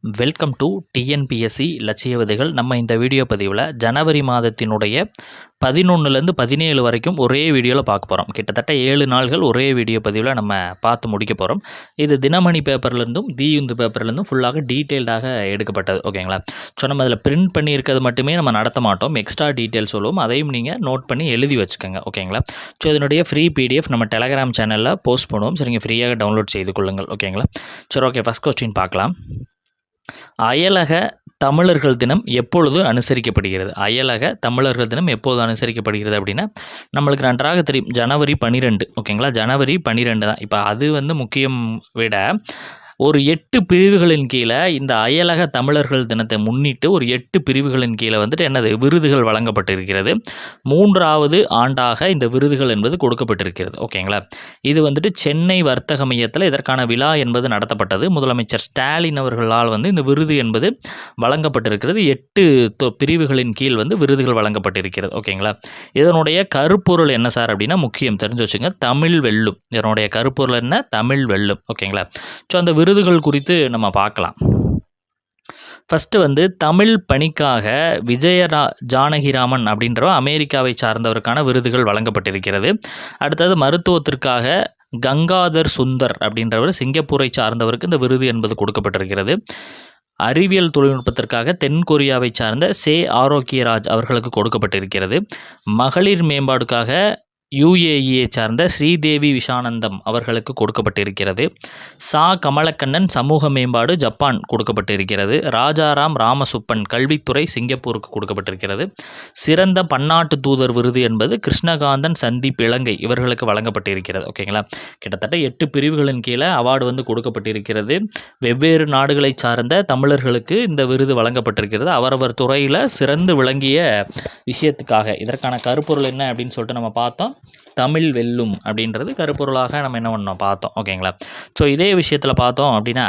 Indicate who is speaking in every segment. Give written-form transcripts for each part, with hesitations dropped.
Speaker 1: Welcome to TNPSC லட்சிய விதைகள். நம்ம இந்த வீடியோ பதிவில் ஜனவரி மாதத்தினுடைய 11லேருந்து 17 வரைக்கும் ஒரே வீடியோவில் பார்க்க போகிறோம். கிட்டத்தட்ட 7 நாள்கள் ஒரே வீடியோ பதிவில் நம்ம பார்த்து முடிக்க போகிறோம். இது தினமணி பேப்பர்லேருந்தும் தீயுந்து பேப்பர்லேருந்தும் ஃபுல்லாக டீட்டெயில்டாக எடுக்கப்பட்டது. ஓகேங்களா? ஸோ நம்ம அதில் பிரிண்ட் பண்ணியிருக்கிறது மட்டுமே நம்ம நடத்த மாட்டோம். எக்ஸ்ட்ரா டீட்டெயில் சொல்லுவோம். அதையும் நீங்கள் நோட் பண்ணி எழுதி வச்சுக்கோங்க. ஓகேங்களா? ஸோ இதனுடைய ஃப்ரீ பிடிஎஃப் நம்ம டெலகிராம் சேனலில் போஸ்ட் பண்ணுவோம். சரிங்க, ஃப்ரீயாக டவுன்லோட் செய்து கொள்ளுங்கள். ஓகேங்களா? சரி, ஓகே. ஃபஸ்ட் கொஸ்டின் பார்க்கலாம். அயலக தமிழர்கள் தினம் எப்பொழுது அனுசரிக்கப்படுகிறது? அயலக தமிழர்கள் தினம் எப்போது அனுசரிக்கப்படுகிறது அப்படின்னா, நம்மளுக்கு நன்றாக தெரியும், ஜனவரி 12. ஓகேங்களா? ஜனவரி 12 தான். இப்போ அது முக்கியம் விட ஒரு 8 பிரிவுகளின் கீழே இந்த அயலக தமிழர்கள் தினத்தை முன்னிட்டு ஒரு 8 பிரிவுகளின் கீழே என்னது விருதுகள் வழங்கப்பட்டிருக்கிறது. 3வது ஆண்டாக இந்த விருதுகள் என்பது கொடுக்கப்பட்டிருக்கிறது. ஓகேங்களா? இது சென்னை வர்த்தக மையத்தில் இதற்கான விழா என்பது நடத்தப்பட்டது. முதலமைச்சர் ஸ்டாலின் அவர்களால் இந்த விருது என்பது வழங்கப்பட்டிருக்கிறது. 8 பிரிவுகளின் கீழ் விருதுகள் வழங்கப்பட்டிருக்கிறது. ஓகேங்களா? இதனுடைய கருப்பொருள் என்ன சார் அப்படின்னா, முக்கியம் தெரிஞ்சு வச்சுங்க, தமிழ் வெல்லும். இதனுடைய கருப்பொருள் என்ன? தமிழ் வெல்லும். ஓகேங்களா? ஸோ அந்த விருதுகள் குறித்து நம்ம பார்க்கலாம். ஃபஸ்ட்டு தமிழ் பணிக்காக ஜானகிராமன் அப்படின்றவர் அமெரிக்காவை சார்ந்தவருக்கான விருதுகள் வழங்கப்பட்டிருக்கிறது. அடுத்தது மருத்துவத்திற்காக கங்காதர் சுந்தர் அப்படின்றவர் சிங்கப்பூரை சார்ந்தவருக்கு இந்த விருது என்பது கொடுக்கப்பட்டிருக்கிறது. அறிவியல் தொழில்நுட்பத்திற்காக தென்கொரியாவை சார்ந்த ஆரோக்கியராஜ் அவர்களுக்கு கொடுக்கப்பட்டிருக்கிறது. மகளிர் மேம்பாடுக்காக யுஏஇயை சார்ந்த ஸ்ரீதேவி விஷானந்தம் அவர்களுக்கு கொடுக்கப்பட்டிருக்கிறது. கமலக்கண்ணன் சமூக மேம்பாடு ஜப்பான் கொடுக்கப்பட்டிருக்கிறது. ராஜாராம் ராமசுப்பன் கல்வித்துறை சிங்கப்பூருக்கு கொடுக்கப்பட்டிருக்கிறது. சிறந்த பன்னாட்டு தூதர் விருது என்பது கிருஷ்ணகாந்தன் சந்தீப் இலங்கை இவர்களுக்கு வழங்கப்பட்டிருக்கிறது. ஓகேங்களா? கிட்டத்தட்ட 8 பிரிவுகளின் கீழே அவார்டு கொடுக்கப்பட்டிருக்கிறது. வெவ்வேறு நாடுகளை சார்ந்த தமிழர்களுக்கு இந்த விருது வழங்கப்பட்டிருக்கிறது. அவரவர் துறையில் சிறந்து விளங்கிய விஷயத்துக்காக. இதற்கான கருப்பொருள் என்ன அப்படின்னு சொல்லிட்டு நம்ம பார்த்தோம். தமிழ் வெல்லும் அப்படின்றது கருப்பொருளாக நம்ம என்ன பண்ணோம் பார்த்தோம். ஓகேங்களா? ஸோ இதே விஷயத்தில் பார்த்தோம் அப்படின்னா,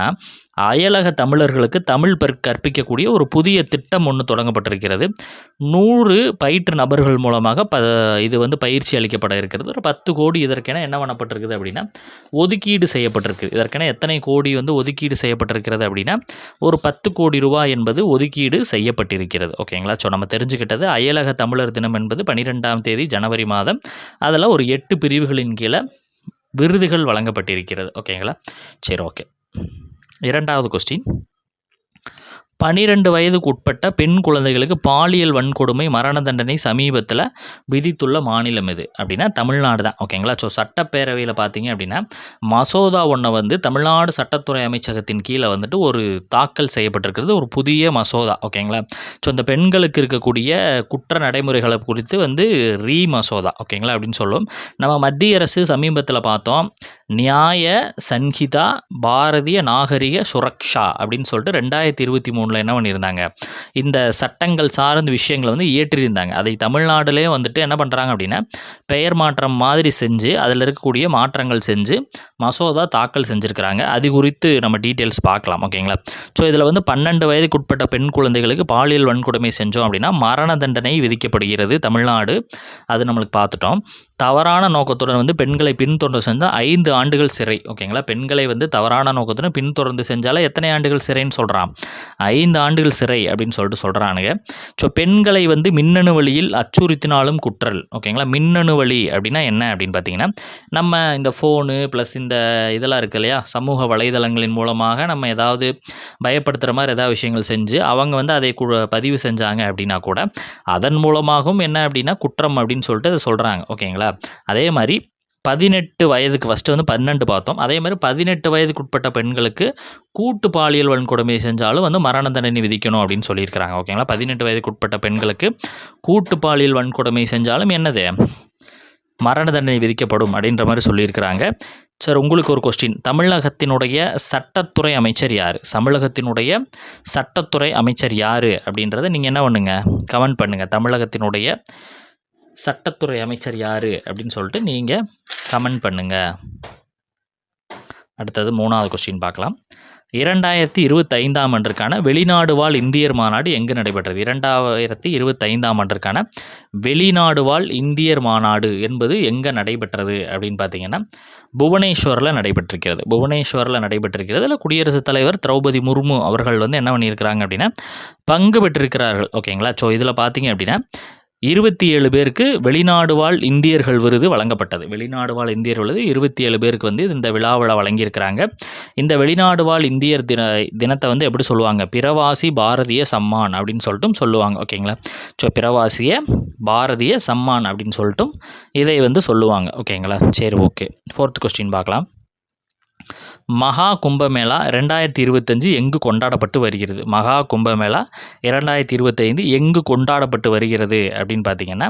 Speaker 1: அயலக தமிழர்களுக்கு தமிழ் கற்பிக்கக்கூடிய ஒரு புதிய திட்டம் ஒன்று தொடங்கப்பட்டிருக்கிறது. 100 பயிற்று நபர்கள் மூலமாக இது பயிற்சி அளிக்கப்பட இருக்கிறது. ஒரு 10 கோடி இதற்கென என்ன பண்ணப்பட்டிருக்குது அப்படின்னா ஒதுக்கீடு செய்யப்பட்டிருக்கு. இதற்கென எத்தனை கோடி ஒதுக்கீடு செய்யப்பட்டிருக்கிறது அப்படின்னா, ஒரு 10 கோடி ரூபாய் என்பது ஒதுக்கீடு செய்யப்பட்டிருக்கிறது. ஓகேங்களா? ஸோ நம்ம தெரிஞ்சுக்கிட்டது, அயலக தமிழர் தினம் என்பது 12ஆம் தேதி ஜனவரி மாதம். அதில் ஒரு 8 பிரிவுகளின் கீழே விருதுகள் வழங்கப்பட்டிருக்கிறது. ஓகேங்களா? சரி, ஓகே. 2வது கொஸ்டின். 12 வயதுக்கு உட்பட்ட பெண் குழந்தைகளுக்கு பாலியல் வன்கொடுமை மரண தண்டனை சமீபத்தில் விதித்துள்ள மாநிலம் எது அப்படின்னா, தமிழ்நாடு தான். ஓகேங்களா? ஸோ சட்டப்பேரவையில் பார்த்தீங்க அப்படின்னா மசோதா ஒன்று தமிழ்நாடு சட்டத்துறை அமைச்சகத்தின் கீழே ஒரு தாக்கல் செய்யப்பட்டிருக்கிறது, ஒரு புதிய மசோதா. ஓகேங்களா? ஸோ இந்த பெண்களுக்கு இருக்கக்கூடிய குற்ற நடைமுறைகளை குறித்து மசோதா. ஓகேங்களா? அப்படின்னு சொல்லுவோம். நம்ம மத்திய அரசு சமீபத்தில் பார்த்தோம், நியாய சன்ஹிதா பாரதிய நாகரிக சுரக்ஷா அப்படின்னு சொல்லிட்டு 2023 என்ன பண்ணியிருந்தாங்க, இந்த சட்டங்கள் சார்ந்த விஷயங்களை இயற்றியிருந்தாங்க. அதை தமிழ்நாடுலேயே என்ன பண்ணுறாங்க அப்படின்னா, பெயர் மாற்றம் மாதிரி செஞ்சு அதில் இருக்கக்கூடிய மாற்றங்கள் செஞ்சு மசோதா தாக்கல் செஞ்சுருக்கிறாங்க. அது குறித்து நம்ம டீட்டெயில்ஸ் பார்க்கலாம். ஓகேங்களா? ஸோ இதில் 12 வயதுக்கு உட்பட்ட பெண் குழந்தைகளுக்கு பாலியல் வன்கொடுமை செஞ்சோம் அப்படின்னா மரண தண்டனை விதிக்கப்படுகிறது தமிழ்நாடு. அது நம்மளுக்கு பார்த்துட்டோம். தவறான நோக்கத்துடன் பெண்களை பின்தொடர்ந்து செஞ்சால் 5 ஆண்டுகள் சிறை. ஓகேங்களா? பெண்களை தவறான நோக்கத்துடன் பின்தொடர்ந்து செஞ்சாலே எத்தனை ஆண்டுகள் சிறைன்னு சொல்கிறான்? 5 ஆண்டுகள் சிறை அப்படின்னு சொல்லிட்டு சொல்கிறானுங்க. ஸோ பெண்களை மின்னணு வழியில் அச்சுறுத்தினாலும் குற்றல். ஓகேங்களா? மின்னணு வழி அப்படின்னா என்ன அப்படின்னு பார்த்தீங்கன்னா, நம்ம இந்த ஃபோனு ப்ளஸ் இந்த இதெல்லாம் இருக்குது இல்லையா, சமூக வலைதளங்களின் மூலமாக நம்ம ஏதாவது பயப்படுத்துகிற மாதிரி ஏதாவது விஷயங்கள் செஞ்சு அவங்க அதை பதிவு செஞ்சாங்க அப்படின்னா கூட அதன் மூலமாகவும் என்ன அப்படின்னா குற்றம் அப்படின்னு சொல்லிட்டு அதை சொல்கிறாங்க. ஓகேங்களா? அதே மாதிரி 18 வயதுக்கு ஃபஸ்ட்டு 12 பார்த்தோம். அதே மாதிரி 18 வயதுக்கு உட்பட்ட பெண்களுக்கு கூட்டு பாலியல் வன்கொடுமை செஞ்சாலும் மரண தண்டனை விதிக்கணும் அப்படின்னு சொல்லியிருக்கிறாங்க. ஓகேங்களா? 18 வயதுக்கு உட்பட்ட பெண்களுக்கு கூட்டு பாலியல் வன்கொடுமை செஞ்சாலும் என்னது மரண தண்டனை விதிக்கப்படும் அப்படின்ற மாதிரி சொல்லியிருக்கிறாங்க. சார், உங்களுக்கு ஒரு கொஸ்டின். தமிழகத்தினுடைய சட்டத்துறை அமைச்சர் யார்? தமிழகத்தினுடைய சட்டத்துறை அமைச்சர் யார் அப்படின்றத நீங்கள் என்ன பண்ணுங்க, கமெண்ட் பண்ணுங்கள். தமிழகத்தினுடைய சட்டத்துறை அமைச்சர் யார் அப்படின்னு சொல்லிட்டு நீங்கள் கமெண்ட் பண்ணுங்கள். அடுத்தது 3வது கொஸ்டின் பார்க்கலாம். 2025ஆம் ஆண்டிற்கான வெளிநாடு வாழ் இந்தியர் மாநாடு எங்கு நடைபெற்றது? 2025ஆம் ஆண்டிற்கான வெளிநாடு வாழ் இந்தியர் மாநாடு என்பது எங்கே நடைபெற்றது அப்படின்னு பார்த்தீங்கன்னா புவனேஸ்வரில் நடைபெற்றிருக்கிறது. அதில் குடியரசுத் தலைவர் திரௌபதி முர்மு அவர்கள் வந்து என்ன பண்ணியிருக்கிறாங்க அப்படின்னா பங்கு பெற்றிருக்கிறார்கள். ஓகேங்களா? ஸோ இதில் பார்த்தீங்க அப்படின்னா 27 பேருக்கு வெளிநாடு வாழ் இந்தியர்கள் விருது வழங்கப்பட்டது. 27 பேருக்கு வந்து இந்த விழாவில் வழங்கியிருக்கிறாங்க. இந்த வெளிநாடு வாழ் இந்தியர் தினத்தை வந்து எப்படி சொல்லுவாங்க? பிரவாசி பாரதிய சம்மான் அப்படின்னு சொல்லிட்டும் சொல்லுவாங்க. ஓகேங்களா? ஸோ பிரவாசிய பாரதிய சம்மான் அப்படின்னு சொல்லிட்டும் இதை வந்து சொல்லுவாங்க. ஓகேங்களா? சரி, ஓகே. 4th கொஸ்டின் பார்க்கலாம். மகா கும்பமேளா 2025 எங்கு கொண்டாடப்பட்டு வருகிறது? மகா கும்பமேளா 2025 எங்கு கொண்டாடப்பட்டு வருகிறது அப்படின்னு பார்த்தீங்கன்னா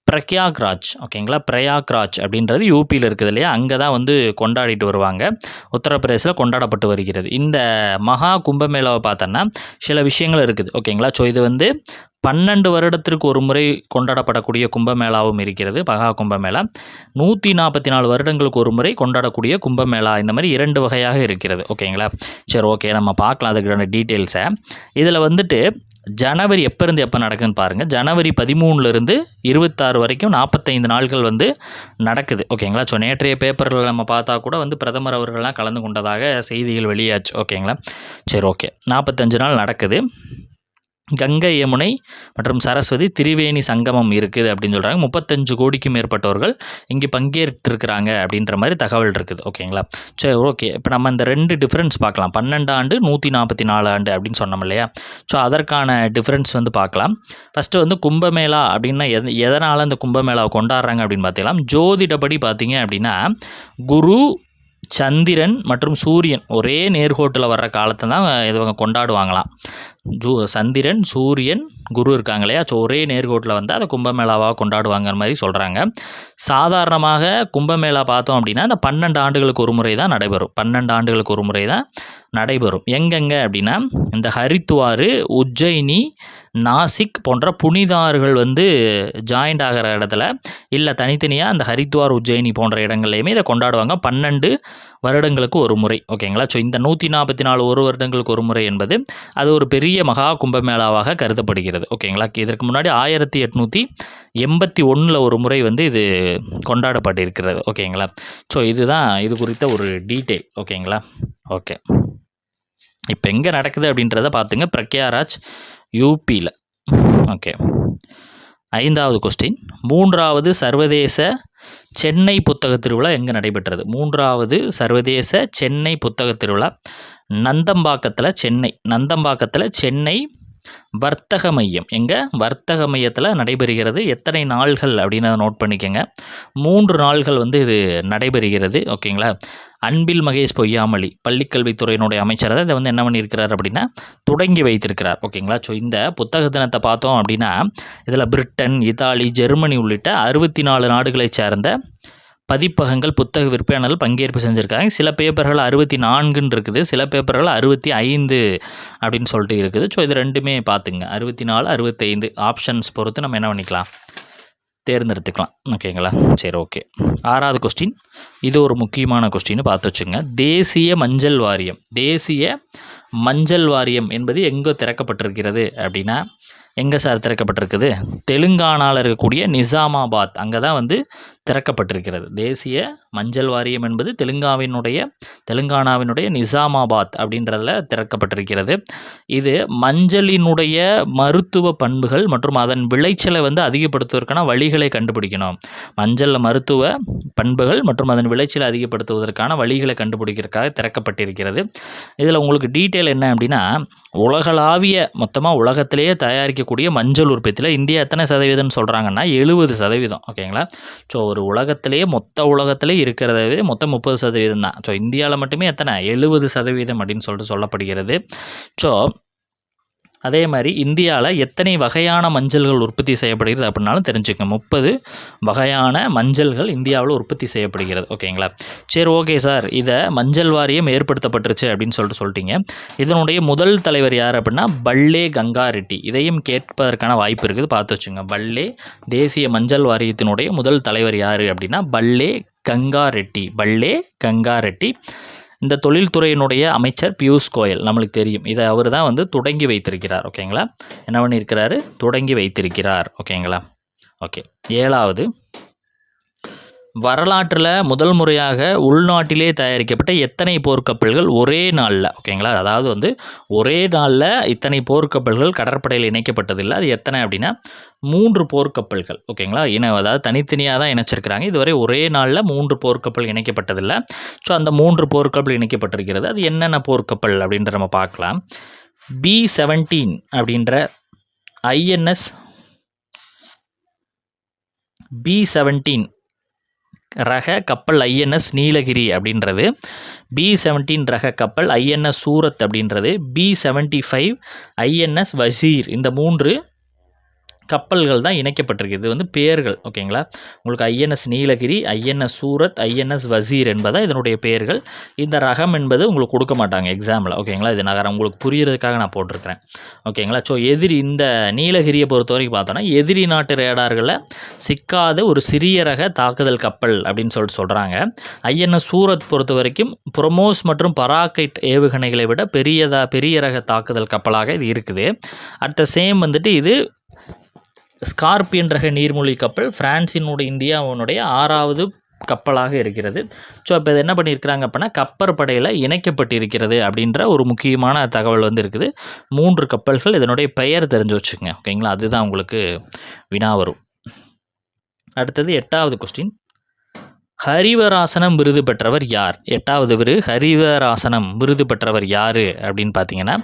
Speaker 1: பிரயாக்ராஜ். ஓகேங்களா? பிரயாக்ராஜ் அப்படின்றது யூபியில் இருக்குது இல்லையா, அங்கே தான் வந்து கொண்டாடிட்டு வருவாங்க. உத்தரப்பிரதேசில் கொண்டாடப்பட்டு வருகிறது. இந்த மகா கும்பமேளாவை பார்த்தோன்னா சில விஷயங்கள் இருக்குது. ஓகேங்களா? ஸோ இது வந்து 12 வருடத்திற்கு ஒரு முறை கொண்டாடப்படக்கூடிய கும்பமேளாவும் இருக்கிறது. மகா கும்பமேளா 144 வருடங்களுக்கு ஒரு முறை கொண்டாடக்கூடிய கும்பமேளா, இந்த மாதிரி 2 வகையாக இருக்கிறது. ஓகேங்களா? சரி, ஓகே, நம்ம பார்க்கலாம் அதுக்கான டீட்டெயில்ஸை. இதில் வந்துட்டு ஜனவரி எப்போருந்து எப்போ நடக்குதுன்னு பாருங்கள். ஜனவரி 13லேருந்து 26 வரைக்கும் 45 நாட்கள் வந்து நடக்குது. ஓகேங்களா? ஸோ நேற்றைய பேப்பரில் நம்ம பார்த்தா கூட வந்து பிரதமர் அவர்கள்லாம் கலந்து கொண்டதாக செய்திகள் வெளியாச்சு. ஓகேங்களா? சரி, ஓகே. 45 நாள் நடக்குது. கங்கை, யமுனை மற்றும் சரஸ்வதி திரிவேணி சங்கமம் இருக்குது அப்படின்னு சொல்கிறாங்க. 35 கோடிக்கும் மேற்பட்டவர்கள் இங்கே பங்கேற்றிருக்கிறாங்க அப்படின்ற மாதிரி தகவல் இருக்குது. ஓகேங்களா? சரி, ஓகே. இப்போ நம்ம இந்த 2 டிஃப்ரென்ஸ் பார்க்கலாம். 12 ஆண்டு 144 ஆண்டு அப்படின்னு சொன்னோம் இல்லையா? ஸோ அதற்கான டிஃப்ரென்ஸ் வந்து பார்க்கலாம். ஃபஸ்ட்டு வந்து கும்பமேளா அப்படின்னா எதனால் இந்த கும்பமேளாவை கொண்டாடுறாங்க அப்படின்னு பார்த்தீங்கன்னா, ஜோதிடப்படி பார்த்தீங்க அப்படின்னா குரு, சந்திரன் மற்றும் சூரியன் ஒரே நேர்கோட்டில் வர்ற காலத்தை தான் இவங்க கொண்டாடுவாங்களாம். சந்திரன், சூரியன், குரு இருக்காங்க இல்லையா? ஸோ ஒரே நேர்கோட்டில் வந்து அதை கும்பமேளாவாக கொண்டாடுவாங்கிற மாதிரி சொல்கிறாங்க. சாதாரணமாக கும்பமேளா பார்த்தோம் அப்படின்னா இந்த 12 ஆண்டுகளுக்கு ஒரு முறை தான் நடைபெறும். 12 ஆண்டுகளுக்கு ஒரு முறை தான் நடைபெறும். எங்கெங்கே அப்படின்னா இந்த ஹரித்வார், உஜ்ஜயினி, நாசிக் போன்ற புனிதார்கள் வந்து ஜாயிண்ட் ஆகிற இடத்துல, இல்லை தனித்தனியாக அந்த ஹரித்வார், உஜ்ஜயினி போன்ற இடங்கள்லையுமே இதை கொண்டாடுவாங்க 12 வருடங்களுக்கு ஒரு முறை. ஓகேங்களா? ஸோ இந்த 144 ஒரு வருடங்களுக்கு ஒரு முறை என்பது அது ஒரு பெரிய மகா கும்பமேளாவாக கருதப்படுகிறது. ஓகேங்களா? இதற்கு முன்னாடி 1881 ஒரு முறை வந்து இது கொண்டாடப்பட்டிருக்கிறது. ஓகேங்களா? ஸோ இதுதான் இது குறித்த ஒரு டீட்டெயில். ஓகேங்களா? ஓகே. இப்போ எங்கே நடக்குது அப்படின்றத பார்த்துங்க. பிரயாக்ராஜ், யூபியில். ஓகே. 5வது கொஸ்டின். 3வது சர்வதேச சென்னை புத்தக திருவிழா எங்கே நடைபெற்றது? 3வது சர்வதேச சென்னை புத்தக திருவிழா நந்தம்பாக்கத்தில் சென்னை வர்த்தக மையம். எங்கே? வர்த்தக மையத்தில் நடைபெறுகிறது. எத்தனை நாள்கள் அப்படின்னு நோட் பண்ணிக்கோங்க. 3 நாள்கள் வந்து இது நடைபெறுகிறது. ஓகேங்களா? அன்பில் மகேஷ் பொய்யாமொழி பள்ளிக்கல்வித்துறையினுடைய அமைச்சர் இதை வந்து என்ன பண்ணியிருக்கிறார் அப்படின்னா தொடங்கி வைத்திருக்கிறார். ஓகேங்களா? ஸோ இந்த புத்தக தினத்தை பார்த்தோம் அப்படின்னா இதில் பிரிட்டன், இத்தாலி, ஜெர்மனி உள்ளிட்ட 64 நாடுகளைச் சேர்ந்த பதிப்பகங்கள், புத்தக விற்பனையாளர்கள் பங்கேற்பு செஞ்சுருக்காங்க. சில பேப்பர்கள் 64 இருக்குது, சில பேப்பர்கள் 65 அப்படின்னு சொல்லிட்டு இருக்குது. ஸோ இது ரெண்டுமே பார்த்துங்க. 64, 65 ஆப்ஷன்ஸ் பொறுத்து நம்ம என்ன பண்ணிக்கலாம், தேர்ந்தெடுத்துக்கலாம். ஓகேங்களா? சரி, ஓகே. 6வது கொஸ்டின். இது ஒரு முக்கியமான கொஸ்டின், பார்த்து வச்சுங்க. தேசிய மஞ்சள் வாரியம் என்பது எங்கே திறக்கப்பட்டிருக்கிறது அப்படின்னா எங்கே சார் திறக்கப்பட்டிருக்குது? தெலுங்கானாவில் இருக்கக்கூடிய நிசாமாபாத், அங்கே தான் வந்து திறக்கப்பட்டிருக்கிறது. தேசிய மஞ்சள் வாரியம் என்பது தெலுங்கானாவினுடைய நிசாமாபாத் அப்படின்றதில் திறக்கப்பட்டிருக்கிறது. இது மஞ்சளினுடைய மருத்துவ பண்புகள் மற்றும் அதன் விளைச்சலை வந்து அதிகப்படுத்துவதற்கான வழிகளை கண்டுபிடிக்கணும். மஞ்சளில் மருத்துவ பண்புகள் மற்றும் அதன் விளைச்சலை அதிகப்படுத்துவதற்கான வழிகளை கண்டுபிடிக்கிறதுக்காக திறக்கப்பட்டிருக்கிறது. இதில் உங்களுக்கு டீட்டெயில் என்ன அப்படின்னா உலகளாவிய மொத்தமாக உலகத்திலேயே தயாரிக்கக்கூடிய மஞ்சள் உற்பத்தியில் இந்தியா எத்தனை சதவீதம்னு சொல்கிறாங்கன்னா 70%. ஓகேங்களா? ஸோ ஒரு உலகத்திலேயே மொத்த உலகத்திலே இருக்கிறதவே மொத்தம் 30% தான். ஸோ இந்தியாவில் மட்டுமே எத்தனை 70% அப்படின்னு சொல்லிட்டு சொல்லப்படுகிறது. ஸோ அதே மாதிரி இந்தியாவில் எத்தனை வகையான மஞ்சள்கள் உற்பத்தி செய்யப்படுகிறது அப்படின்னாலும் தெரிஞ்சுக்கங்க. 30 வகையான மஞ்சள்கள் இந்தியாவில் உற்பத்தி செய்யப்படுகிறது. ஓகேங்களா? சரி, ஓகே சார். இதை மஞ்சள் வாரியம் ஏற்படுத்தப்பட்டுருச்சு அப்படின்னு சொல்லிட்டீங்க. இதனுடைய முதல் தலைவர் யார் அப்படின்னா பல்லே கங்கா ரெட்டி. இதையும் கேட்பதற்கான வாய்ப்பு இருக்குது, பார்த்து வச்சுங்க. பல்லே தேசிய மஞ்சள் வாரியத்தினுடைய முதல் தலைவர் யார் அப்படின்னா பல்லே கங்கா ரெட்டி. இந்த தொழில்துறையினுடைய அமைச்சர் பியூஷ் கோயல், நம்மளுக்கு தெரியும். இதை அவர் தான் வந்து தொடங்கி வைத்திருக்கிறார். ஓகேங்களா, என்ன பண்ணியிருக்கிறாரு, தொடங்கி வைத்திருக்கிறார். ஓகேங்களா. ஓகே, 7வது, வரலாற்றில் முதல் முறையாக உள்நாட்டிலே தயாரிக்கப்பட்ட எத்தனை போர்க்கப்பல்கள் ஒரே நாளில், ஓகேங்களா, அதாவது வந்து ஒரே நாளில் இத்தனை போர்க்கப்பல்கள் கடற்படையில் இணைக்கப்பட்டதில்லை. அது எத்தனை அப்படின்னா 3 போர்க்கப்பல்கள். ஓகேங்களா, அதாவது தனித்தனியாக தான் இணைச்சிருக்கிறாங்க. இதுவரை ஒரே நாளில் 3 போர்க்கப்பல் இணைக்கப்பட்டதில்லை. ஸோ அந்த 3 போர்க்கப்பல் இணைக்கப்பட்டிருக்கிறது. அது என்னென்ன போர்க்கப்பல் அப்படின்ற நம்ம பார்க்கலாம். B-17 அப்படின்ற INS B-17 ரக கப்பல் INS நீலகிரி அப்படின்றது, B-17 ரக கப்பல் INS சூரத் அப்படின்றது, B-75 INS வசீர், இந்த 3 கப்பல்கள் தான் இணைக்கப்பட்டிருக்கு. இது வந்து பெயர்கள். ஓகேங்களா, உங்களுக்கு INS Nilgiri, INS Surat, INS Wazir என்பதான் இதனுடைய பெயர்கள். இந்த ரகம் என்பது உங்களுக்கு கொடுக்க மாட்டாங்க எக்ஸாமில். ஓகேங்களா, இது நகரம் உங்களுக்கு புரியறதுக்காக நான் போட்டிருக்கிறேன். ஓகேங்களா. ஸோ இந்த நீலகிரியை பொறுத்த வரைக்கும் பார்த்தோன்னா எதிரி நாட்டு ரேடார்களில் சிக்காத ஒரு சிறிய ரக தாக்குதல் கப்பல் அப்படின்னு சொல்கிறாங்க. INS சூரத் பொறுத்த வரைக்கும் புரமோஸ் மற்றும் பராக்கைட் ஏவுகணைகளை விட பெரிய ரக தாக்குதல் கப்பலாக இது இருக்குது. அட் த சேம் வந்துட்டு இது ஸ்கார்பியன் ரக நீர்மூழ்கி கப்பல் இந்தியாவினுடைய 6வது கப்பலாக இருக்கிறது. ஸோ இப்போ இது என்ன பண்ணியிருக்கிறாங்க அப்படின்னா கப்பற்படையில் இணைக்கப்பட்டிருக்கிறது அப்படின்ற ஒரு முக்கியமான தகவல் வந்து இருக்குது. 3 கப்பல்கள், இதனுடைய பெயர் தெரிஞ்சு வச்சுக்கோங்க. ஓகேங்களா, அதுதான் உங்களுக்கு வினா வரும். அடுத்தது 8வது கொஸ்டின், ஹரிவராசனம் விருது பெற்றவர் யார்? 8வது ஹரிவராசனம் விருது பெற்றவர் யார் அப்படின்னு பார்த்தீங்கன்னா,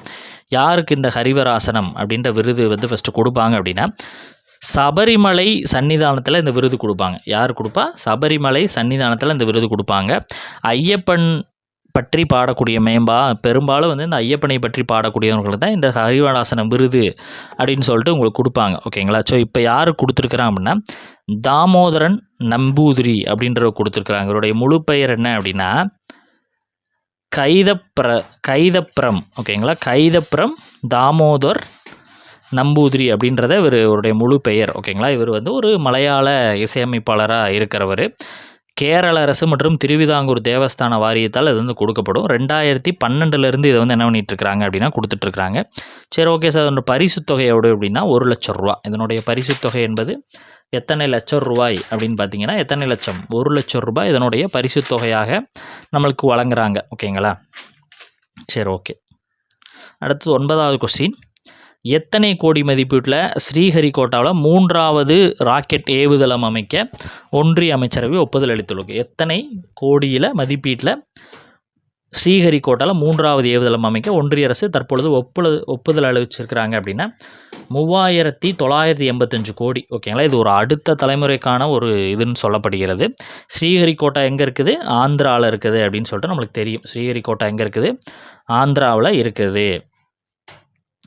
Speaker 1: யாருக்கு இந்த ஹரிவராசனம் அப்படின்ற விருது வந்து ஃபஸ்ட்டு கொடுப்பாங்க அப்படின்னா சபரிமலை சன்னிதானத்தில் இந்த விருது கொடுப்பாங்க. யார் கொடுப்பா? சபரிமலை சன்னிதானத்தில் இந்த விருது கொடுப்பாங்க. ஐயப்பன் பற்றி பாடக்கூடிய பெரும்பாலும் வந்து இந்த ஐயப்பனை பற்றி பாடக்கூடியவங்களுக்கு தான் இந்த ஹரிவராசனம் விருது அப்படின்னு சொல்லிட்டு உங்களுக்கு கொடுப்பாங்க. ஓகேங்களா. ஸோ இப்போ யார் கொடுத்துருக்குறாங்க அப்படின்னா தாமோதரன் நம்பூதிரி அப்படின்றவர் கொடுத்துருக்குறாங்க. இவருடைய முழு பெயர் என்ன அப்படின்னா கைதப்ரம். ஓகேங்களா, கைதப்ரம் தாமோதர் நம்பூதிரி அப்படின்றத இவருடைய முழு பெயர். ஓகேங்களா, இவர் வந்து ஒரு மலையாள இசையமைப்பாளராக இருக்கிறவர். கேரள அரசு மற்றும் திருவிதாங்கூர் தேவஸ்தான வாரியத்தால் இது வந்து கொடுக்கப்படும். 2012 இதை வந்து என்ன பண்ணிகிட்ருக்குறாங்க அப்படின்னா கொடுத்துட்ருக்குறாங்க. சரி, ஓகே சார், அதோட பரிசு தொகை எவ்வளோ அப்படின்னா 1 லட்சம் ரூபா. இதனுடைய பரிசு தொகை என்பது எத்தனை லட்சம் ரூபாய் அப்படின்னு பார்த்தீங்கன்னா எத்தனை லட்சம்? 1 லட்சம் ரூபாய் இதனுடைய பரிசு தொகையாக நம்மளுக்கு வழங்குறாங்க. ஓகேங்களா. சரி, ஓகே. அடுத்தது 9வது கொஸ்டின், எத்தனை கோடி மதிப்பீட்டில் ஸ்ரீஹரிகோட்டாவில் 3வது ராக்கெட் ஏவுதளம் அமைக்க ஒன்றிய அமைச்சரவை ஒப்புதல் அளித்துள்ளது? எத்தனை கோடியில் மதிப்பீட்டில் ஸ்ரீஹரிகோட்டாவில் 3வது ஏவுதளம் அமைக்க ஒன்றிய அரசு தற்பொழுது ஒப்புதல் அளிச்சிருக்கிறாங்க அப்படின்னா 3985 கோடி. ஓகேங்களா, இது ஒரு அடுத்த தலைமுறைக்கான ஒரு இதுன்னு சொல்லப்படுகிறது. ஸ்ரீஹரிகோட்டா எங்கே இருக்குது? ஆந்திராவில் இருக்குது அப்படின்னு சொல்லிட்டு நம்மளுக்கு தெரியும். ஸ்ரீஹரிகோட்டா எங்கே இருக்குது? ஆந்திராவில் இருக்குது.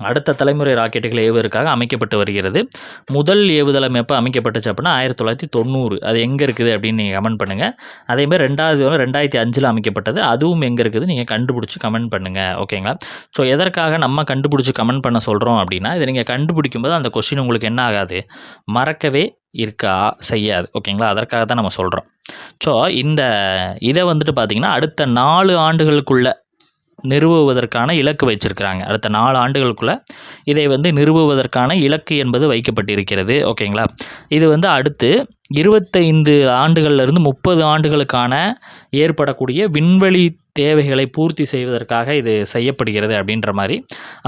Speaker 1: அடுத்த தலைமுறை ராக்கெட்டுகள் ஏவுவதற்காக அமைக்கப்பட்டு வருகிறது. முதல் ஏவுதளம் எப்போ அமைக்கப்பட்டுச்சு அப்படின்னா 1990. அது எங்கே இருக்குது அப்படின்னு நீங்கள் கமெண்ட் பண்ணுங்கள். அதேமாதிரி 2005 அமைக்கப்பட்டது. அதுவும் எங்கே இருக்குது நீங்கள் கண்டுபிடிச்சி கமெண்ட் பண்ணுங்கள். ஓகேங்களா. ஸோ எதற்காக நம்ம கண்டுபிடிச்சி கமெண்ட் பண்ண சொல்கிறோம் அப்படின்னா இதை நீங்கள் கண்டுபிடிக்கும்போது அந்த கொஸ்டின் உங்களுக்கு என்ன ஆகாது, மறக்கவே செய்யாது. ஓகேங்களா, அதற்காக தான் நம்ம சொல்கிறோம். ஸோ இதை வந்துட்டு பார்த்திங்கன்னா அடுத்த 4 ஆண்டுகளுக்குள்ளே நிறுவுவதற்கான இலக்கு வச்சிருக்கிறாங்க. அடுத்த 4 ஆண்டுகளுக்குள்ளே இதை வந்து நிறுவுவதற்கான இலக்கு என்பது வைக்கப்பட்டிருக்கிறது. ஓகேங்களா, இது வந்து அடுத்து 25 ஆண்டுகள்லேருந்து 30 ஆண்டுகளுக்கான ஏற்படக்கூடிய விண்வெளி தேவைகளை பூர்த்தி செய்வதற்காக இது செய்யப்படுகிறது அப்படின்ற மாதிரி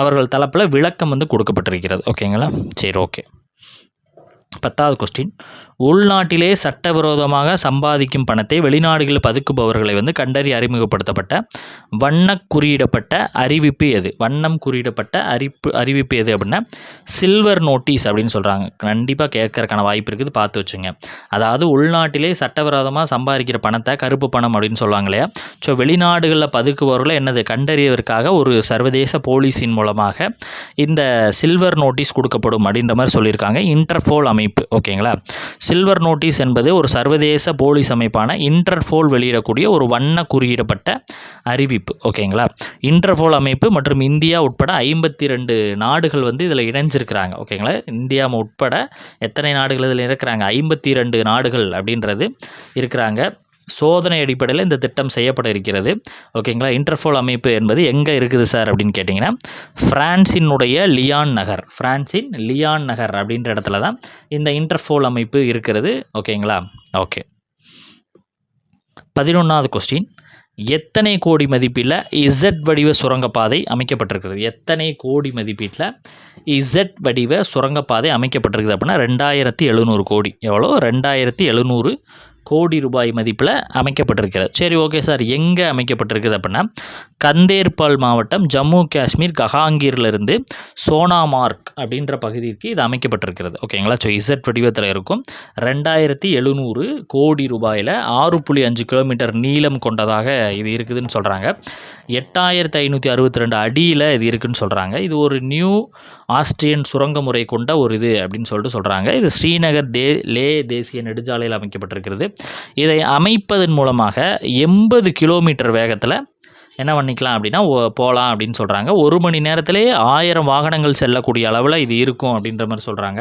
Speaker 1: அவர்கள் தரப்பில் விளக்கம் வந்து கொடுக்கப்பட்டிருக்கிறது. ஓகேங்களா. சரி, ஓகே. 10வது கொஸ்டின், உள்நாட்டிலே சட்டவிரோதமாக சம்பாதிக்கும் பணத்தை வெளிநாடுகளில் பதுக்குபவர்களை வந்து கண்டறி அறிமுகப்படுத்தப்பட்ட வண்ணம் குறியிடப்பட்ட அறிவிப்பு எது? வண்ணம் குறியிடப்பட்ட அறிவிப்பு எது அப்படின்னா சில்வர் நோட்டீஸ் அப்படின்னு சொல்கிறாங்க. கண்டிப்பாக கேட்கறதுக்கான வாய்ப்பு இருக்குது, பார்த்து வச்சுங்க. அதாவது உள்நாட்டிலே சட்டவிரோதமாக சம்பாதிக்கிற பணத்தை கருப்பு பணம் அப்படின்னு சொல்லுவாங்க இல்லையா. ஸோ வெளிநாடுகளில் பதுக்குபவர்களை என்னது கண்டறிவதற்காக ஒரு சர்வதேச போலீஸின் மூலமாக இந்த சில்வர் நோட்டீஸ் கொடுக்கப்படும் அப்படின்ற மாதிரி சொல்லியிருக்காங்க. இன்டர்போல் அமைப்பு. ஓகேங்களா. சில்வர் நோட்டீஸ் என்பது ஒரு சர்வதேச போலீஸ் அமைப்பான இன்டர்போல் வெளியிடக்கூடிய ஒரு வண்ண குறியிடப்பட்ட அறிவிப்பு. ஓகேங்களா. இன்டர்போல் அமைப்பு மற்றும் இந்தியா உட்பட 52 நாடுகள் வந்து இதில் இணைஞ்சிருக்கிறாங்க. ஓகேங்களா. இந்தியா உட்பட எத்தனை நாடுகள் இதில் இருக்கிறாங்க? 52 நாடுகள் அப்படின்றது இருக்கிறாங்க. சோதனை அடிப்படையில் இந்த திட்டம் செய்யப்பட இருக்கிறது. ஓகேங்களா. இன்டர்போல் அமைப்பு என்பது எங்கே இருக்குது சார் அப்படின்னு கேட்டிங்கன்னா, ஃப்ரான்ஸினுடைய லியான் நகர் அப்படின்ற இடத்துல தான் இந்த இன்டர்போல் அமைப்பு இருக்கிறது. ஓகேங்களா. ஓகே. 11வது கொஸ்டின், எத்தனை கோடி மதிப்பீட்டில் இசட் வடிவ சுரங்கப்பாதை அமைக்கப்பட்டிருக்கிறது? எத்தனை கோடி மதிப்பீட்டில் இசட் வடிவ சுரங்கப்பாதை அமைக்கப்பட்டிருக்குது அப்படின்னா 2700 கோடி. எவ்வளோ? 2700 கோடி ரூபாய் மதிப்பில் அமைக்கப்பட்டிருக்கிறது. சரி, ஓகே சார், எங்கே அமைக்கப்பட்டிருக்குது அப்படின்னா கந்தேர்பால் மாவட்டம், ஜம்மு காஷ்மீர், கஹாங்கீரிலிருந்து சோனாமார்க் அப்படின்ற பகுதிக்கு இது அமைக்கப்பட்டிருக்கிறது. ஓகேங்களா. ஸோ இசட் வடிவத்தில் இருக்கும். 2700 கோடி ரூபாயில் 6.5 கிலோமீட்டர் நீளம் கொண்டதாக இது இருக்குதுன்னு சொல்கிறாங்க. 8562 அடியில் இது இருக்குதுன்னு சொல்கிறாங்க. இது ஒரு நியூ ஆஸ்ட்ரியன் சுரங்க முறை கொண்ட ஒரு இது அப்படின்னு சொல்லிட்டு சொல்கிறாங்க. இது ஸ்ரீநகர் லே தேசிய நெடுஞ்சாலையில் அமைக்கப்பட்டிருக்கிறது. இதை அமைப்பதன் மூலமாக 80 கிலோமீட்டர் வேகத்தில் என்ன பண்ணிக்கலாம் அப்படின்னா போகலாம் அப்படின்னு சொல்கிறாங்க. 1 மணி நேரத்திலே 1000 வாகனங்கள் செல்லக்கூடிய அளவில் இது இருக்கும் அப்படின்ற மாதிரி சொல்கிறாங்க.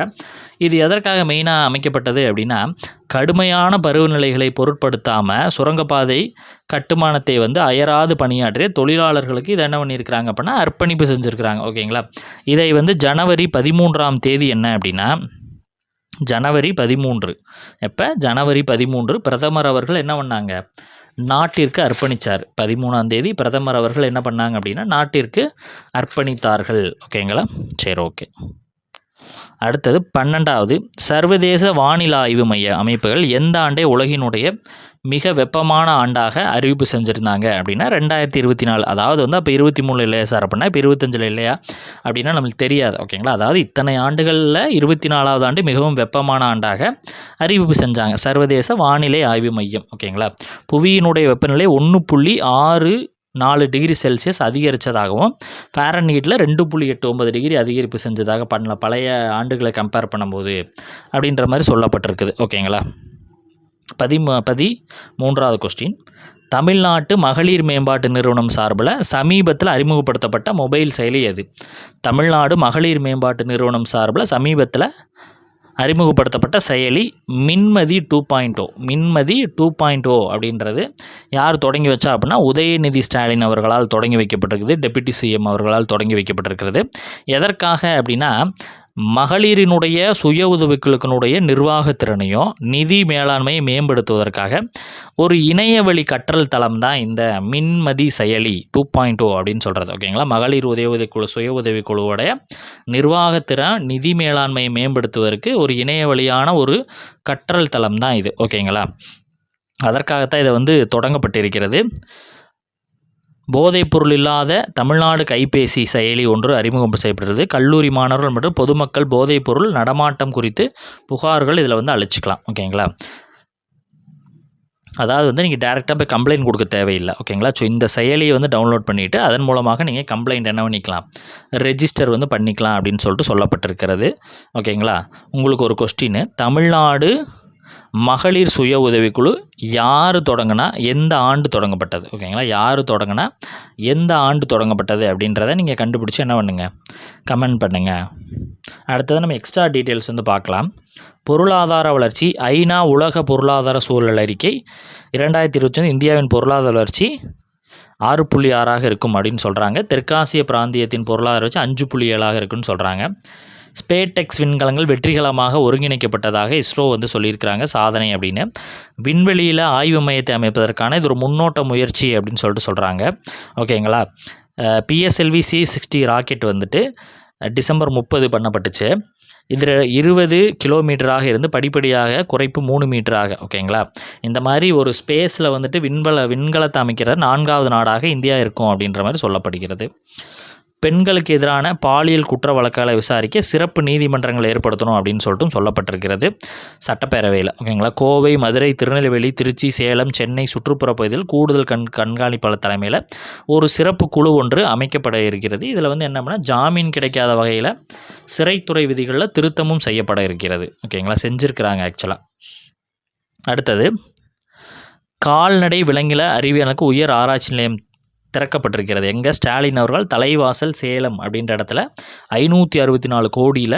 Speaker 1: இது எதற்காக மெயினாக அமைக்கப்பட்டது அப்படின்னா, கடுமையான பருவநிலைகளை பொருட்படுத்தாமல் சுரங்கப்பாதை கட்டுமானத்தை அயராது பணியாற்றிய தொழிலாளர்களுக்கு இதை என்ன பண்ணியிருக்கிறாங்க அப்படின்னா அர்ப்பணிப்பு செஞ்சுருக்கிறாங்க. ஓகேங்களா. இதை ஜனவரி 13ஆம் தேதி என்ன அப்படின்னா, ஜனவரி 13 பிரதமர் அவர்கள் என்ன பண்ணாங்க, நாட்டிற்கு அர்ப்பணித்தார். 13ஆம் தேதி பிரதமர் அவர்கள் என்ன பண்ணாங்க அப்படின்னா நாட்டிற்கு அர்ப்பணித்தார்கள். ஓகேங்களா. சரி, ஓகே. அடுத்தது 12வது, சர்வதேச வானிலை ஆய்வு மைய அமைப்புகள் எந்த ஆண்டை உலகினுடைய மிக வெப்பமான ஆண்டாக அறிவிப்பு செஞ்சுருந்தாங்க அப்படின்னா 2024. அதாவது அப்போ 23 இல்லையா சார் அப்படின்னா இப்போ 25 இல்லையா அப்படின்னா நம்மளுக்கு தெரியாது. ஓகேங்களா. அதாவது இத்தனை ஆண்டுகளில் 24வது ஆண்டு மிகவும் வெப்பமான ஆண்டாக அறிவிப்பு செஞ்சாங்க சர்வதேச வானிலை ஆய்வு மையம். ஓகேங்களா. புவியினுடைய வெப்பநிலை 1.64 டிகிரி செல்சியஸ் அதிகரித்ததாகவும் ஃபாரன்ஹீட்டில் 2.89 டிகிரி அதிகரிப்பு செஞ்சதாக பழைய ஆண்டுகளை கம்பேர் பண்ணும்போது அப்படின்ற மாதிரி சொல்லப்பட்டிருக்குது. ஓகேங்களா. 13வது கொஸ்டின், தமிழ்நாட்டு மகளிர் மேம்பாட்டு நிறுவனம் சார்பில் சமீபத்தில் அறிமுகப்படுத்தப்பட்ட மொபைல் செயலி எது? தமிழ்நாடு மகளிர் மேம்பாட்டு நிறுவனம் சார்பில் சமீபத்தில் அறிமுகப்படுத்தப்பட்ட செயலி மின்மதி 2.0. மின்மதி 2.0 அப்படின்றது யார் தொடங்கி வச்சா அப்படின்னா உதயநிதி ஸ்டாலின் அவர்களால் தொடங்கி வைக்கப்பட்டிருக்குது. டெப்யூட்டி சிஎம் அவர்களால் தொடங்கி வைக்கப்பட்டிருக்கிறது. எதற்காக அப்படின்னா, மகளிரினுடைய சுய உதவிக்குழுக்களுடைய நிர்வாகத்திறனையும் நிதி மேலாண்மையை மேம்படுத்துவதற்காக ஒரு இணையவழி கற்றல் தளம் தான் இந்த மின்மதி செயலி 2.0 அப்படின்னு சொல்கிறது. ஓகேங்களா. மகளிர் சுய உதவிக்குழுவோடைய நிர்வாகத்திறன் நிதி மேலாண்மையை மேம்படுத்துவதற்கு ஒரு இணையவழியான ஒரு கற்றல் தளம் தான் இது. ஓகேங்களா. அதற்காகத்தான் இதை தொடங்கப்பட்டிருக்கிறது. போதைப்பொருள் இல்லாத தமிழ்நாடு கைபேசி செயலி ஒன்று அறிமுகம் செய்யப்படுறது. கல்லூரி மாணவர்கள் மற்றும் பொதுமக்கள் போதைப்பொருள் நடமாட்டம் குறித்து புகார்கள் இதில் அளிச்சிக்கலாம். ஓகேங்களா. அதாவது நீங்கள் டேரெக்டாக போய் கம்ப்ளைண்ட் கொடுக்க தேவையில்லை. ஓகேங்களா. ஸோ இந்த செயலியை டவுன்லோட் பண்ணிவிட்டு அதன் மூலமாக நீங்கள் கம்ப்ளைண்ட் என்ன பண்ணிக்கலாம், ரெஜிஸ்டர் பண்ணிக்கலாம் அப்படின்னு சொல்லிட்டு சொல்லப்பட்டிருக்கிறது. ஓகேங்களா. உங்களுக்கு ஒரு கொஸ்டின், தமிழ்நாடு மகளிர் சுய உதவிக்குழு யார் தொடங்கினா எந்த ஆண்டு தொடங்கப்பட்டது? ஓகேங்களா. யார் தொடங்கினா எந்த ஆண்டு தொடங்கப்பட்டது அப்படின்றத நீங்கள் கண்டுபிடிச்சி என்ன பண்ணுங்கள், கமெண்ட் பண்ணுங்கள். அடுத்தது நம்ம எக்ஸ்ட்ரா டீட்டெயில்ஸ் பார்க்கலாம். பொருளாதார வளர்ச்சி, ஐநா உலக பொருளாதார சூழல் அறிக்கை 2021 இந்தியாவின் பொருளாதார வளர்ச்சி 6.6 இருக்கும் அப்படின்னு சொல்கிறாங்க. தெற்காசிய பிராந்தியத்தின் பொருளாதார வளர்ச்சி 5.7 இருக்குன்னு சொல்கிறாங்க. ஸ்பேடெக்ஸ் விண்கலங்கள் வெற்றிகரமாக ஒருங்கிணைக்கப்பட்டதாக இஸ்ரோ சொல்லியிருக்கிறாங்க சாதனை அப்படின்னு. விண்வெளியில் ஆய்வு மையத்தை அமைப்பதற்கான இது ஒரு முன்னோட்ட முயற்சி அப்படின்னு சொல்கிறாங்க. ஓகேங்களா. PSLV C60 rocket December 30 பண்ணப்பட்டுச்சு. இதில் 20 கிலோமீட்டராக இருந்து படிப்படியாக குறைப்பு 3 மீட்டராக. ஓகேங்களா. இந்த மாதிரி ஒரு ஸ்பேஸில் விண்கலத்தை அமைக்கிற 4வது நாடாக இந்தியா இருக்கும் அப்படின்ற மாதிரி சொல்லப்படுகிறது. பெண்களுக்கு எதிரான பாலியல் குற்ற வழக்குகளை விசாரிக்க சிறப்பு நீதிமன்றங்களை ஏற்படுத்தணும் அப்படின்னு சொல்லப்பட்டிருக்கிறது சட்டப்பேரவையில். ஓகேங்களா. கோவை, மதுரை, திருநெல்வேலி, திருச்சி, சேலம், சென்னை சுற்றுப்புற பகுதியில் கூடுதல் கண்காணிப்பாளர் தலைமையில் ஒரு சிறப்பு குழு ஒன்று அமைக்கப்பட இருக்கிறது. இதில் என்னன்னா ஜாமீன் கிடைக்காத வகையில் சிறைத்துறை விதிகளில் திருத்தமும் செய்யப்பட இருக்கிறது. ஓகேங்களா. செஞ்சுருக்கிறாங்க ஆக்சுவலாக. அடுத்தது, கால்நடை விலங்கின அறிவியலுக்கு உயர் ஆராய்ச்சி நிலையம் திறக்கப்பட்டிருக்கிறது. எங்கே? ஸ்டாலின் அவர்கள் தலைவாசல் சேலம் அப்படின்ற இடத்துல 564 கோடியில்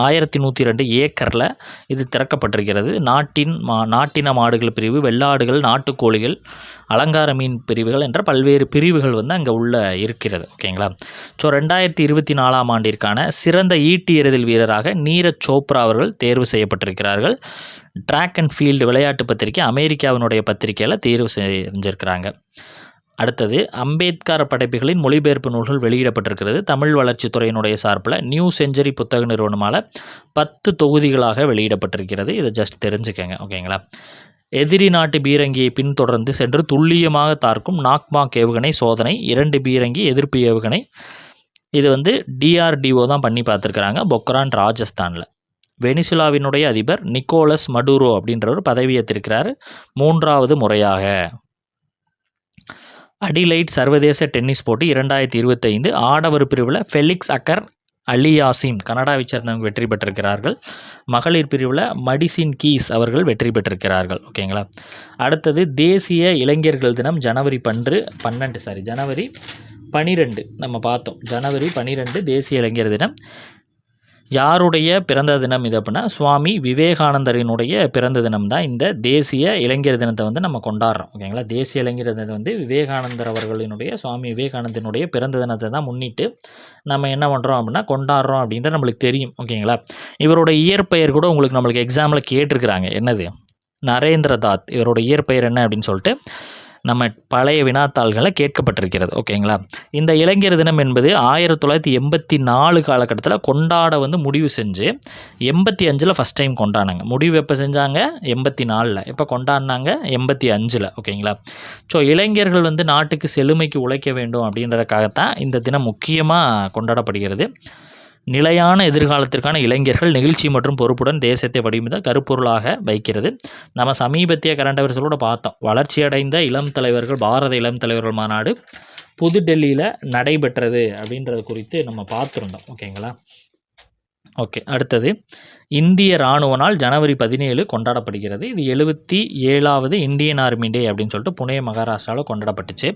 Speaker 1: 1102 ஏக்கரில் இது திறக்கப்பட்டிருக்கிறது. நாட்டின மாடுகள் பிரிவு, வெள்ளாடுகள், நாட்டுக்கோழிகள், அலங்கார மீன் பிரிவுகள் என்ற பல்வேறு பிரிவுகள் வந்து அங்கே உள்ள இருக்கிறது. ஓகேங்களா. ஸோ 2024 ஆண்டிற்கான சிறந்த ஈட்டி எறிதல் வீரராக நீரஜ் சோப்ரா அவர்கள் தேர்வு செய்யப்பட்டிருக்கிறார்கள். ட்ராக் அண்ட் ஃபீல்டு விளையாட்டு பத்திரிகை அமெரிக்காவினுடைய பத்திரிகையில் தேர்வு செஞ்சிருக்கிறாங்க. அடுத்தது அம்பேத்கர் படைப்புகளின் மொழிபெயர்ப்பு நூல்கள் வெளியிடப்பட்டிருக்கிறது. தமிழ் வளர்ச்சித்துறையினுடைய சார்பில் நியூ செஞ்சுரி புத்தக நிறுவனமால் 10 தொகுதிகளாக வெளியிடப்பட்டிருக்கிறது. இதை ஜஸ்ட் தெரிஞ்சுக்கங்க. ஓகேங்களா. எதிரி நாட்டு பீரங்கியை பின்தொடர்ந்து சென்று துல்லியமாக தாக்கும் நாக்மாக் ஏவுகணை சோதனை, 2 பீரங்கி எதிர்ப்பு ஏவுகணை. இது வந்து DRDO தான் பண்ணி பார்த்துருக்குறாங்க, பொக்ரான், ராஜஸ்தானில். வெனிசுலாவினுடைய அதிபர் நிக்கோலஸ் மடுரோ அப்படின்றவர் பதவியேற்றிருக்கிறார் 3வது முறையாக. அடிலைட் சர்வதேச டென்னிஸ் போட்டி 2025 ஆடவர் பிரிவில் ஃபெலிக்ஸ் அக்கர் அலியாசிம் கனடாவை சேர்ந்தவங்க வெற்றி பெற்றிருக்கிறார்கள். மகளிர் பிரிவில் மடிசின் கீஸ் அவர்கள் வெற்றி பெற்றிருக்கிறார்கள். ஓகேங்களா. அடுத்தது தேசிய இளைஞர்கள் தினம் ஜனவரி 12 நம்ம பார்த்தோம். ஜனவரி 12 தேசிய இளைஞர் தினம். யாருடைய பிறந்த தினம் இது அப்படின்னா சுவாமி விவேகானந்தரினுடைய பிறந்த தினம் தான் இந்த தேசிய இளைஞர் தினத்தை வந்து நம்ம கொண்டாடுறோம். ஓகேங்களா. தேசிய இளைஞர் தினத்தை வந்து விவேகானந்தர் அவர்களினுடைய சுவாமி விவேகானந்தனுடைய பிறந்த தினத்தை தான் முன்னிட்டு நம்ம என்ன பண்ணுறோம் அப்படின்னா கொண்டாடுறோம் அப்படின்ட்டு நம்மளுக்கு தெரியும். ஓகேங்களா. இவரோட இயற்பெயர் கூட உங்களுக்கு நம்மளுக்கு எக்ஸாமில் கேட்டிருக்கிறாங்க. என்னது? நரேந்திர தாத். இவரோட இயற்பெயர் என்ன அப்படின்னு சொல்லிட்டு நம்ம பழைய வினாத்தாள்களை கேட்கப்பட்டிருக்கிறது. ஓகேங்களா. இந்த இளைஞர் தினம் என்பது 1984 காலகட்டத்தில் கொண்டாட வந்து முடிவு செஞ்சு 85 ஃபஸ்ட் டைம் கொண்டாடினாங்க. முடிவு எப்போ செஞ்சாங்க? 84. எப்போ கொண்டாடினாங்க? 85. ஓகேங்களா. ஸோ இளைஞர்கள் வந்து நாட்டுக்கு செழுமைக்கு உழைக்க வேண்டும் அப்படின்றதுக்காகத்தான் இந்த தினம் முக்கியமாக கொண்டாடப்படுகிறது. நிலையான எதிர்காலத்திற்கான இளைஞர்கள் நெகிழ்ச்சி மற்றும் பொறுப்புடன் தேசத்தை வடிவமைத்த கருப்பொருளாக வைக்கிறது. நம்ம சமீபத்திய கரண்ட் அஃபேர்ஸோட பார்த்தோம். வளர்ச்சியடைந்த இளம் தலைவர்கள் பாரத இளம் தலைவர்கள் மாநாடு புதுடெல்லியில் நடைபெற்றது அப்படின்றது குறித்து நம்ம பார்த்துருந்தோம். ஓகேங்களா. ஓகே. அடுத்தது இந்திய இராணுவ நாள் ஜனவரி 17 கொண்டாடப்படுகிறது. இது 77வது இந்தியன் ஆர்மி டே அப்படின்னு சொல்லிட்டு புனே மகாராஷ்டிராவில் கொண்டாடப்பட்டுச்சு.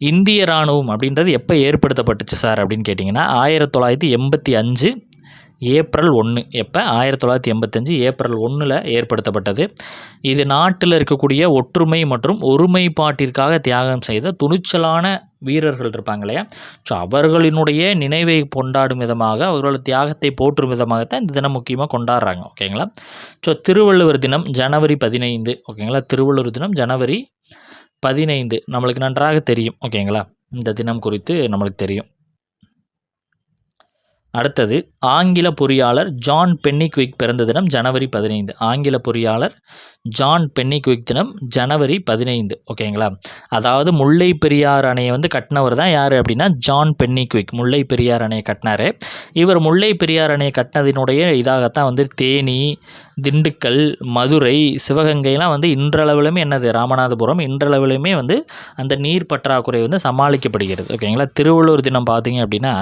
Speaker 1: இந்திய இராணுவம் அப்படின்றது எப்போ ஏற்படுத்தப்பட்டுச்சு சார் அப்படின்னு கேட்டிங்கன்னா 1985 ஏப்ரல் 1. எப்போ? 1985 ஏப்ரல் 1 ஏற்படுத்தப்பட்டது. இது நாட்டில் இருக்கக்கூடிய ஒற்றுமை மற்றும் ஒருமைப்பாட்டிற்காக தியாகம் செய்த துணிச்சலான வீரர்கள் இருப்பாங்க இல்லையா, ஸோ அவர்களினுடைய நினைவை கொண்டாடும் விதமாக, அவர்களோட தியாகத்தை போற்றும் விதமாகத்தான் இந்த தினம் முக்கியமாக கொண்டாடுறாங்க. ஓகேங்களா. ஸோ திருவள்ளுவர் தினம் ஜனவரி 15. ஓகேங்களா. திருவள்ளுவர் தினம் ஜனவரி 15 நம்மளுக்கு நன்றாக தெரியும். ஓகேங்களா. இந்த தினம் குறித்து நம்மளுக்கு தெரியும். அடுத்தது ஆங்கில பொறியாளர் ஜான் பென்னிக்விக் பிறந்த தினம் ஜனவரி 15. ஆங்கில பொறியாளர் ஜான் பென்னிக்விக் தினம் ஜனவரி 15. ஓகேங்களா. அதாவது முல்லை பெரியார் அணையை வந்து கட்டினவர் தான் யார் அப்படின்னா ஜான் பென்னிக்விக். முல்லை பெரியார் அணையை கட்டினார். இவர் முல்லை பெரியார் அணையை கட்டினதினுடைய இதாகத்தான் வந்து தேனி, திண்டுக்கல், மதுரை, சிவகங்கைலாம் வந்து இன்றளவிலுமே என்னது ராமநாதபுரம் இன்றளவிலுமே வந்து அந்த நீர் பற்றாக்குறை வந்து சமாளிக்கப்படுகிறது. ஓகேங்களா. திருவள்ளுவர் தினம் பார்த்தீங்க அப்படின்னா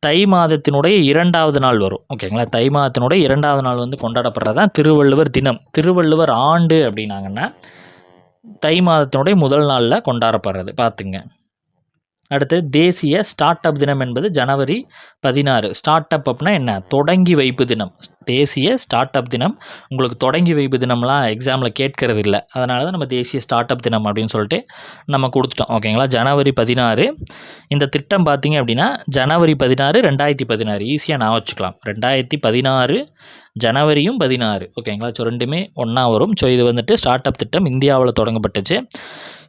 Speaker 1: தை மாதத்தினுடைய 2வது நாள் வரும். ஓகேங்களா. தை மாதத்தினுடைய 2வது நாள் வந்து கொண்டாடப்படுறது தான் திருவள்ளுவர் தினம். திருவள்ளுவர் ஆண்டு அப்படின்னாங்கன்னா தை மாதத்தினுடைய முதல் நாளில் கொண்டாடப்படுறது பார்த்துங்க. அடுத்து தேசிய ஸ்டார்ட் அப் தினம் என்பது ஜனவரி 16. ஸ்டார்ட் அப் அப்படின்னா என்ன? தொடங்கி வைப்பு தினம். தேசிய ஸ்டார்ட் அப் தினம். உங்களுக்கு தொடங்கி வைப்பு தினம்லாம் எக்ஸாமில் கேட்கறது இல்லை, அதனால தான் நம்ம தேசிய ஸ்டார்ட் அப் தினம் அப்படின்னு சொல்லிட்டு நம்ம கொடுத்துட்டோம். ஓகேங்களா. ஜனவரி 16. இந்த திட்டம் பார்த்திங்க அப்படின்னா ஜனவரி 16 2016 ஈஸியாக நான் வச்சுக்கலாம். 2016 ஜனவரியும் 16. ஓகேங்களா. ஸோ ரெண்டுமே ஒன்றா வரும். ஸோ இது வந்துட்டு ஸ்டார்ட் அப் திட்டம் இந்தியாவில் தொடங்கப்பட்டுச்சு.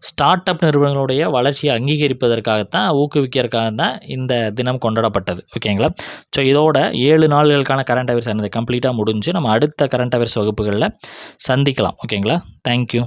Speaker 1: ஸ்டார்ட் அப் நிறுவனங்களுடைய வளர்ச்சியை அங்கீகரிப்பதற்காகத்தான், ஊக்குவிக்கிறதுக்காக தான் இந்த தினம் கொண்டாடப்பட்டது. ஓகேங்களா. ஸோ இதோட 7 நாள்களுக்கான கரண்ட் அஃபேர்ஸ் ஆனது கம்ப்ளீட்டாக முடிஞ்சு நம்ம அடுத்த கரண்ட் அஃபேர்ஸ் வகுப்புகளில் சந்திக்கலாம். ஓகேங்களா. தேங்க்யூ.